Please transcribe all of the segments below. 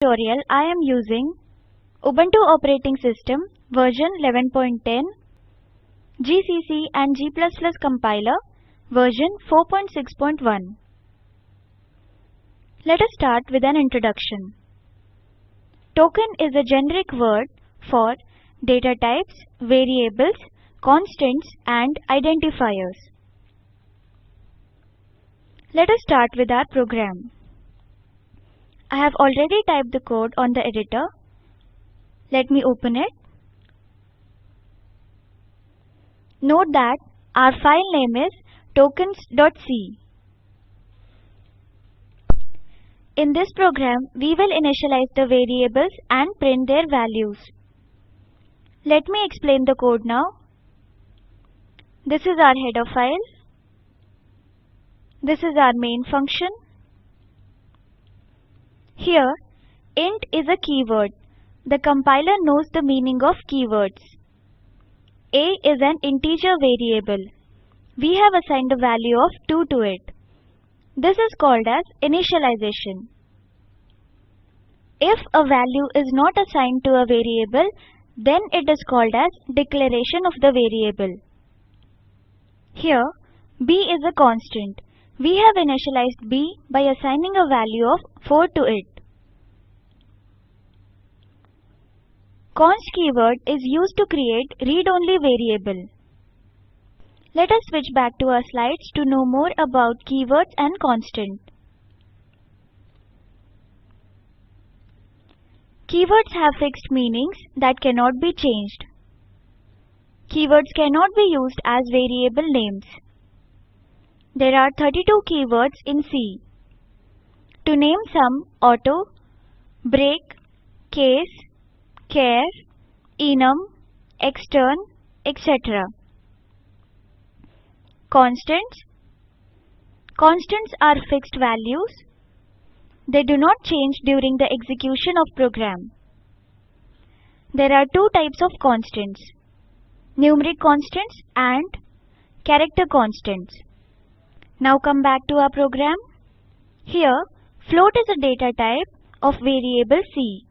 Tutorial I am using Ubuntu operating system version 11.10, GCC and G++ compiler version 4.6.1. Let us start with an introduction. Token is a generic word for data types, variables, constants and identifiers. Let us start with our program. I have already typed the code on the editor. Let me open it. Note that our file name is tokens.c. In this program, we will initialize the variables and print their values. Let me explain the code now. This is our header file. This is our main function. Here, int is a keyword. The compiler knows the meaning of keywords. A is an integer variable. We have assigned a value of 2 to it. This is called as initialization. If a value is not assigned to a variable, then it is called as declaration of the variable. Here, b is a constant. We have initialized b by assigning a value of 4 to it. Const keyword is used to create read-only variable. Let us switch back to our slides to know more about keywords and constant. Keywords have fixed meanings that cannot be changed. Keywords cannot be used as variable names. There are 32 keywords in C. To name some: auto, break, case, care, enum, extern, etc. Constants. Constants are fixed values. They do not change during the execution of program. There are two types of constants: numeric constants and character constants. Now come back to our program. Here, float is a data type of variable C.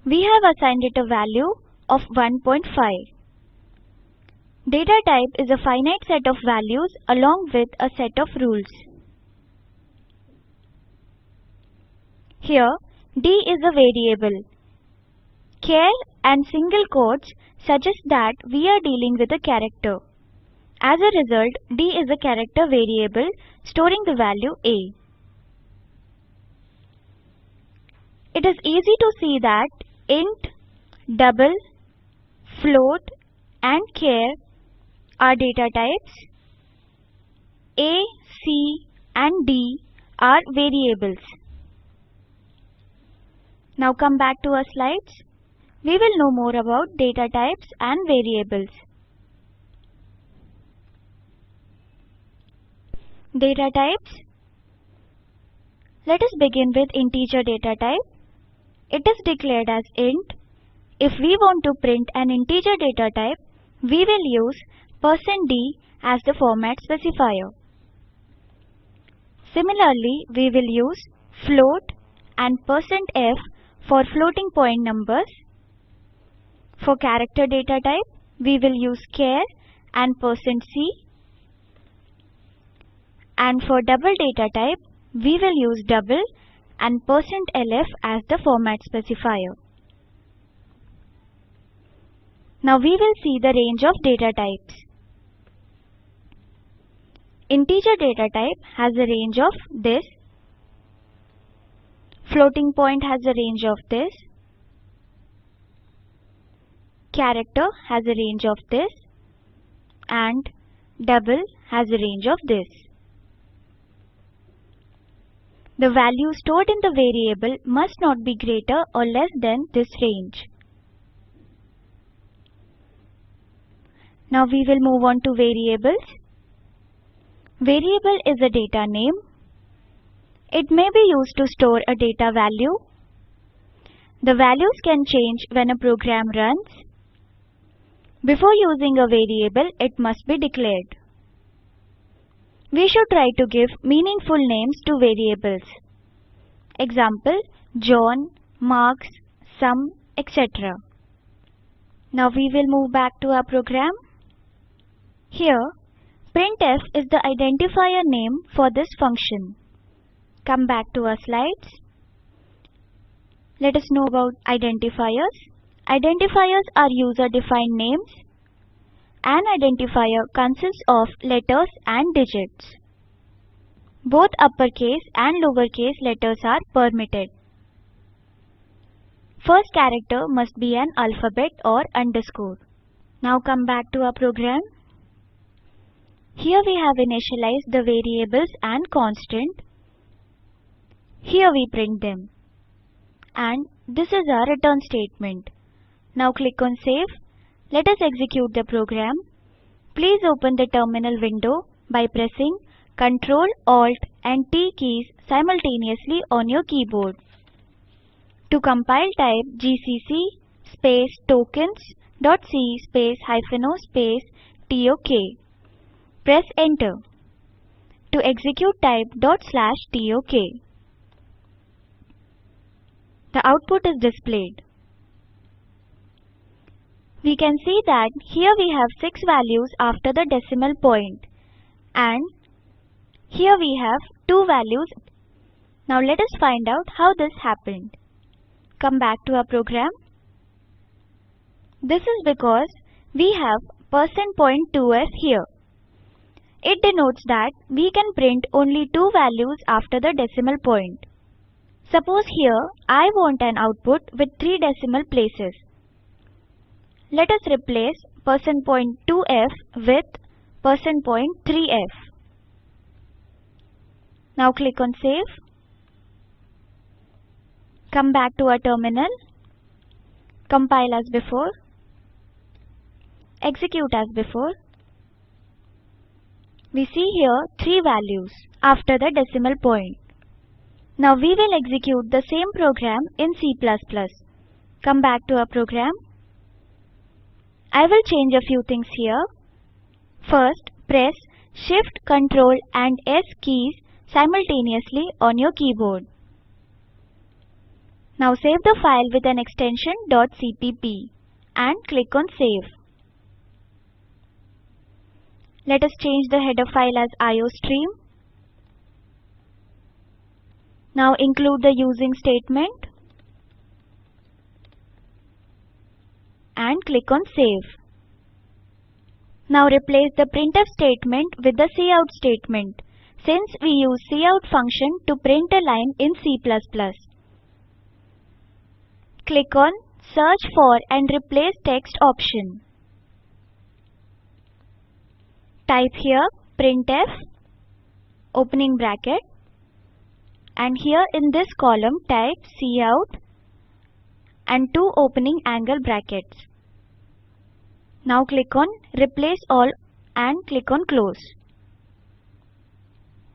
We have assigned it a value of 1.5. Data type is a finite set of values along with a set of rules. Here, d is a variable. Char and single quotes suggest that we are dealing with a character. As a result, d is a character variable storing the value a. It is easy to see that int, double, float and char are data types. A, C and D are variables. Now come back to our slides. We will know more about data types and variables. Data types. Let us begin with integer data type. It is declared as int. If we want to print an integer data type, we will use %d as the format specifier. Similarly, we will use float and %f for floating point numbers. For character data type, we will use char and %c. And for double data type, we will use double and %lf as the format specifier. Now we will see the range of data types. Integer data type has a range of this. Floating point has a range of this. Character has a range of this. And double has a range of this. The value stored in the variable must not be greater or less than this range. Now we will move on to variables. Variable is a data name. It may be used to store a data value. The values can change when a program runs. Before using a variable, it must be declared. We should try to give meaningful names to variables. Example: John, marks, sum, etc. Now we will move back to our program. Here, printf is the identifier name for this function. Come back to our slides. Let us know about identifiers. Identifiers are user-defined names. An identifier consists of letters and digits. Both uppercase and lowercase letters are permitted. First character must be an alphabet or underscore. Now come back to our program. Here we have initialized the variables and constant. Here we print them. And this is our return statement. Now click on save. Let us execute the program. Please open the terminal window by pressing Ctrl, Alt and T keys simultaneously on your keyboard. To compile, type gcc space tokens.c space -o space tok. Press enter. To execute, type /tok. The output is displayed. We can see that here we have 6 values after the decimal point, and here we have 2 values. Now let us find out how this happened. Come back to our program. This is because we have %.2f here. It denotes that we can print only 2 values after the decimal point. Suppose here I want an output with 3 decimal places. Let us replace %.2f with %.3f. Now click on save. Come back to our terminal. Compile as before. Execute as before. We see here 3 values after the decimal point. Now we will execute the same program in C++. Come back to our program. I will change a few things here. First, press Shift, Ctrl and S keys simultaneously on your keyboard. Now save the file with an extension .cpp and click on save. Let us change the header file as iostream. Now include the using statement and click on save. Now replace the printf statement with the cout statement, since we use cout function to print a line in C++. Click on Search for and Replace Text option. Type here printf opening bracket, and here in this column type cout and 2 opening angle brackets. Now click on Replace All and click on Close.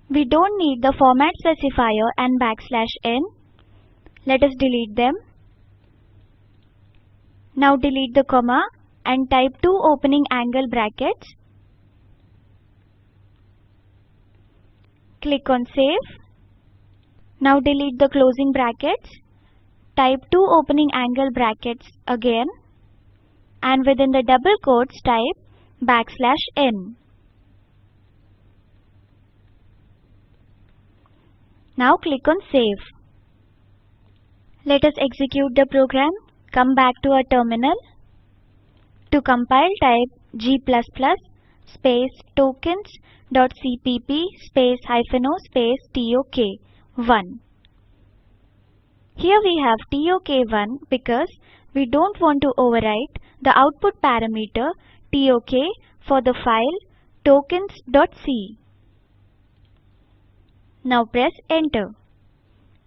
We don't need the format specifier and \n. Let us delete them. Now delete the comma and type 2 opening angle brackets. Click on Save. Now delete the closing brackets. Type 2 opening angle brackets again, and within the double quotes type \n. Now click on Save. Let us execute the program. Come back to our terminal. To compile, type g++ space tokens.cpp space -o space tok1. Here we have tok1 because we don't want to overwrite the output parameter tok for the file tokens.c. Now press enter.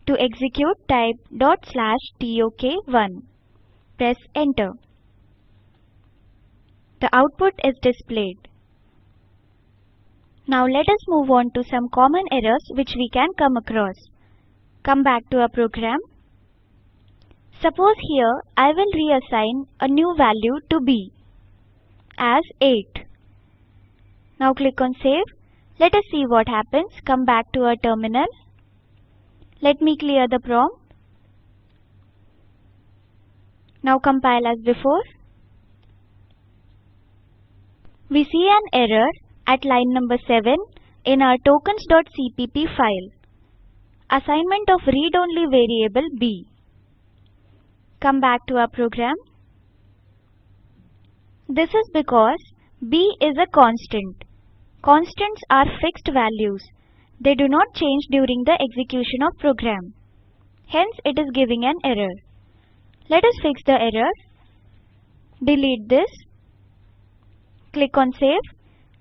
To execute, type /tok1. Press enter. The output is displayed. Now let us move on to some common errors which we can come across. Come back to our program. Suppose here I will reassign a new value to b as 8. Now click on save. Let us see what happens. Come back to our terminal. Let me clear the prompt. Now compile as before. We see an error at line number 7 in our tokens.cpp file. Assignment of read-only variable b. Come back to our program. This is because b is a constant. Constants are fixed values. They do not change during the execution of program. Hence, it is giving an error. Let us fix the error. Delete this. Click on Save.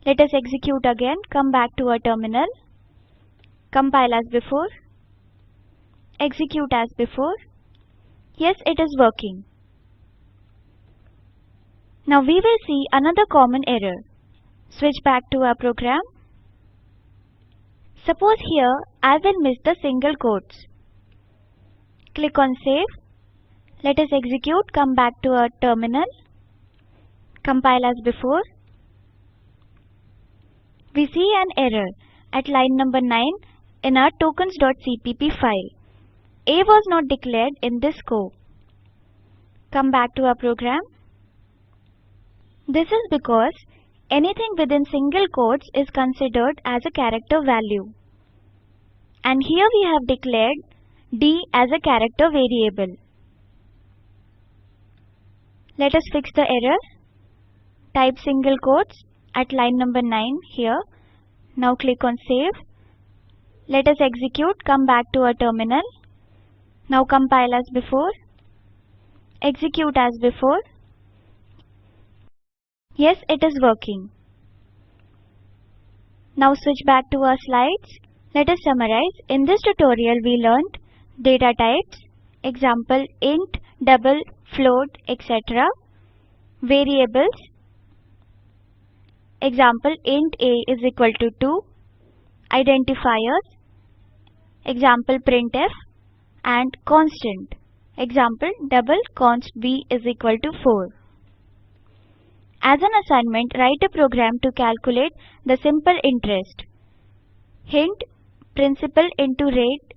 Let us execute again. Come back to our terminal. Compile as before. Execute as before. Yes, it is working. Now we will see another common error. Switch back to our program. Suppose here I will miss the single quotes. Click on Save. Let us execute. Come back to our terminal. Compile as before. We see an error at line number 9 in our tokens.cpp file. A was not declared in this scope. Come back to our program. This is because anything within single quotes is considered as a character value. And here we have declared d as a character variable. Let us fix the error. Type single quotes at line number 9 here. Now click on Save. Let us execute. Come back to our terminal. Now compile as before. Execute as before. Yes, it is working. Now switch back to our slides. Let us summarize. In this tutorial we learned data types, example int, double, float, etc. Variables, example int a is equal to 2. Identifiers, example printf, and constant, example double const b is equal to 4. As an assignment, write a program to calculate the simple interest. Hint, principal into rate